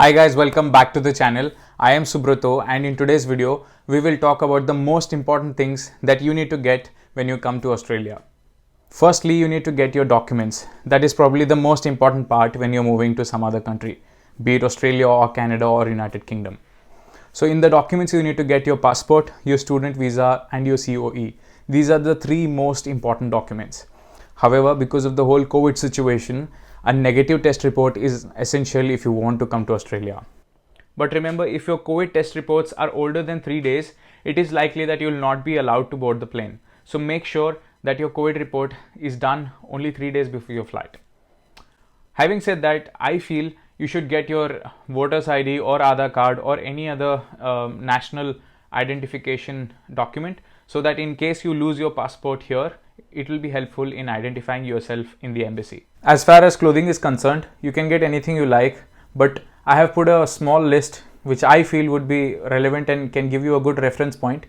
Hi guys, welcome back to the channel. I am Subrato and in today's video, we will talk about the most important things that you need to get when you come to Australia. Firstly, you need to get your documents. That is probably the most important part when you're moving to some other country, be it Australia or Canada or United Kingdom. So in the documents, you need to get your passport, your student visa and your COE. These are the three most important documents. However, because of the whole COVID situation, a negative test report is essential if you want to come to Australia. But remember, if your COVID test reports are older than 3 days, it is likely that you will not be allowed to board the plane. So make sure that your COVID report is done only 3 days before your flight. Having said that, I feel you should get your voter's ID or Aadhaar card or any other national identification document so that in case you lose your passport here, it will be helpful in identifying yourself in the embassy. As far as clothing is concerned, you can get anything you like, but I have put a small list which I feel would be relevant and can give you a good reference point.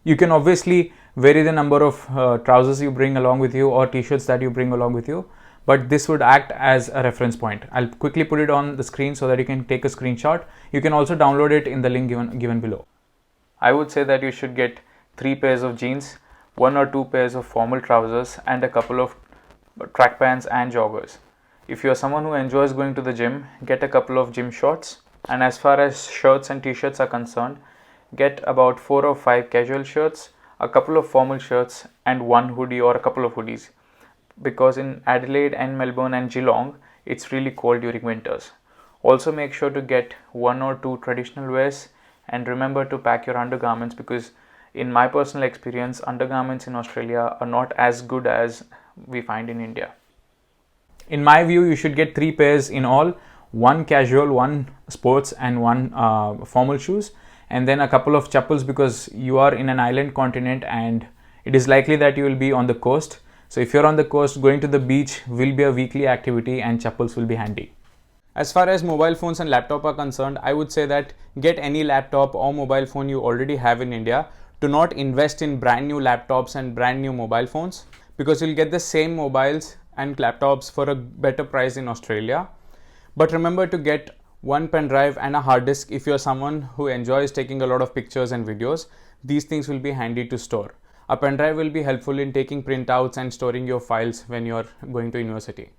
You can obviously vary the number of trousers you bring along with you or t-shirts that you bring along with you, but this would act as a reference point. I'll quickly put it on the screen so that you can take a screenshot. You can also download it in the link given below. I would say that you should get 3 pairs of jeans, 1 or 2 pairs of formal trousers and a couple of track pants and joggers. If you are someone who enjoys going to the gym, get a couple of gym shorts, and as far as shirts and t-shirts are concerned, get about 4 or 5 casual shirts, a couple of formal shirts and one hoodie or a couple of hoodies, because in Adelaide and Melbourne and Geelong it's really cold during winters. Also make sure to get 1 or 2 traditional wears and remember to pack your undergarments, because in my personal experience, undergarments in Australia are not as good as we find in India. In my view, you should get 3 pairs in all, 1 casual, 1 sports and 1 formal shoes, and then a couple of chappals because you are in an island continent and it is likely that you will be on the coast. So if you're on the coast, going to the beach will be a weekly activity and chappals will be handy. As far as mobile phones and laptop are concerned, I would say that get any laptop or mobile phone you already have in India. Do not invest in brand new laptops and brand new mobile phones, because you'll get the same mobiles and laptops for a better price in Australia. But remember to get 1 pen drive and a hard disk if you're someone who enjoys taking a lot of pictures and videos. These things will be handy to store. A pen drive will be helpful in taking printouts and storing your files when you're going to university.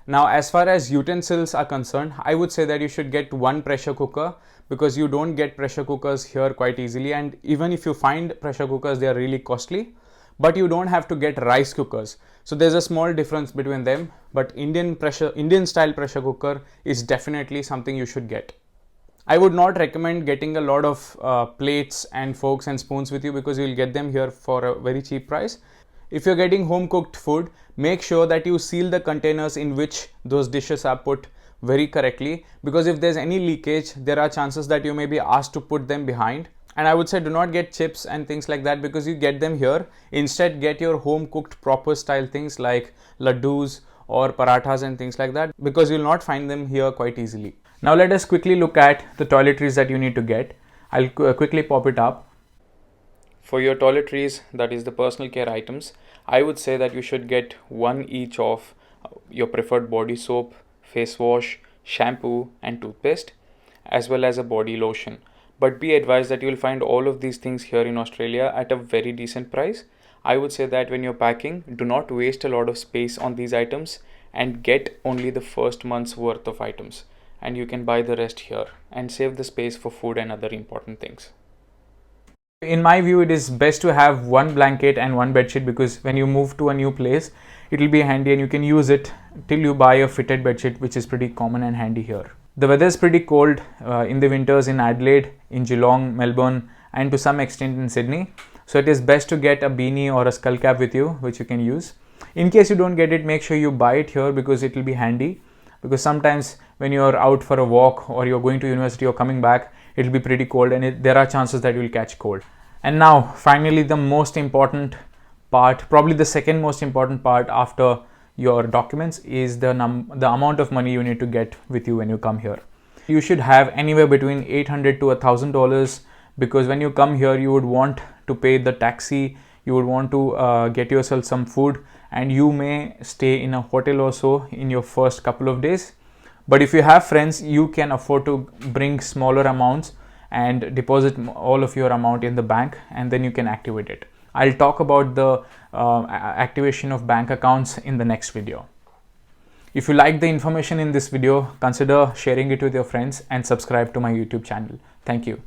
Now, as far as utensils are concerned, I would say that you should get 1 pressure cooker, because you don't get pressure cookers here quite easily, and even if you find pressure cookers, they are really costly. But you don't have to get rice cookers. So there's a small difference between them, but Indian style pressure cooker is definitely something you should get. I would not recommend getting a lot of plates and forks and spoons with you, because you'll get them here for a very cheap price. If you're getting home cooked food, make sure that you seal the containers in which those dishes are put very correctly, because if there's any leakage, there are chances that you may be asked to put them behind. And I would say do not get chips and things like that, because you get them here. Instead, get your home cooked proper style things like laddus or parathas and things like that, because you'll not find them here quite easily. Now let us quickly look at the toiletries that you need to get. I'll quickly pop it up. For your toiletries, that is the personal care items, I would say that you should get 1 each of your preferred body soap, face wash, shampoo and toothpaste, as well as a body lotion. But be advised that you will find all of these things here in Australia at a very decent price. I would say that when you're packing, do not waste a lot of space on these items and get only the first month's worth of items, and you can buy the rest here and save the space for food and other important things. In my view, it is best to have 1 blanket and 1 bedsheet, because when you move to a new place, it will be handy and you can use it till you buy a fitted bedsheet, which is pretty common and handy here. The weather is pretty cold in the winters in Adelaide, in Geelong, Melbourne and to some extent in Sydney. So it is best to get a beanie or a skull cap with you, which you can use. In case you don't get it, make sure you buy it here, because it will be handy. Because sometimes when you're out for a walk or you're going to university or coming back, it will be pretty cold and there are chances that you will catch cold. And now finally the most important part, probably the second most important part after your documents, is the amount of money you need to get with you when you come here. You should have anywhere between $800 to $1,000, because when you come here you would want to pay the taxi, you would want to get yourself some food, and you may stay in a hotel or so in your first couple of days. But if you have friends, you can afford to bring smaller amounts and deposit all of your amount in the bank, and then you can activate it. I'll talk about the activation of bank accounts in the next video. If you like the information in this video, consider sharing it with your friends and subscribe to my YouTube channel. Thank you.